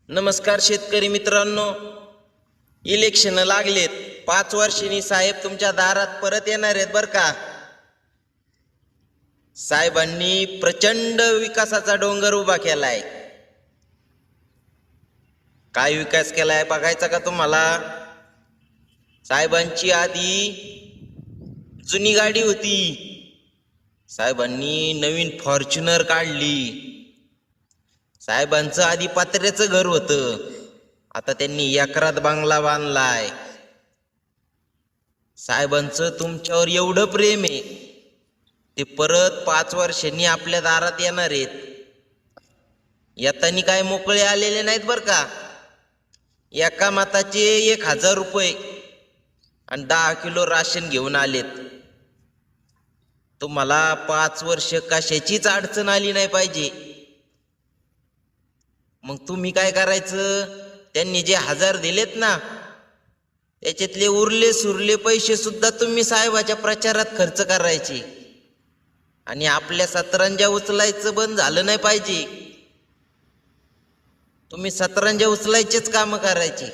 नमस्कार शेतकरी मित्रांनो, इलेक्शन लागलेत. 5 वर्षांनी साहेब तुमच्या दारात परत येणार आहेत बर का. साहेबांनी प्रचंड विकासाचा डोंगर उभा केलाय. काय विकास केलाय बघायचा का तुम्हाला? साहेबांची आधी जुनी गाडी होती, साहेबांनी नवीन फॉर्च्युनर काढली. साहेबांचं आधी पत्र्याचं घर होतं, आता त्यांनी एकरात बंगला बांधलाय. साहेबांचं तुमच्यावर एवढं प्रेम आहे, ते परत 5 वर्षांनी आपल्या दारात येणार आहेत. येतानी काय मोकळे आलेले नाहीत बर का. एका मताचे 1000 रुपये आणि 10 किलो राशन घेऊन आलेत. तुम्हाला 5 वर्ष कशाचीच अडचण आली नाही पाहिजे. मग तुम्ही काय करायचं? त्यांनी जे 1000 दिलेत ना, त्याच्यातले उरले सुरले पैसे सुद्धा तुम्ही साहेबाच्या प्रचारात खर्च करायचे. आणि आपल्या सतरंजा उचलायचं बंद झालं नाही पाहिजे. तुम्ही सतरंजा उचलायचेच काम करायचे.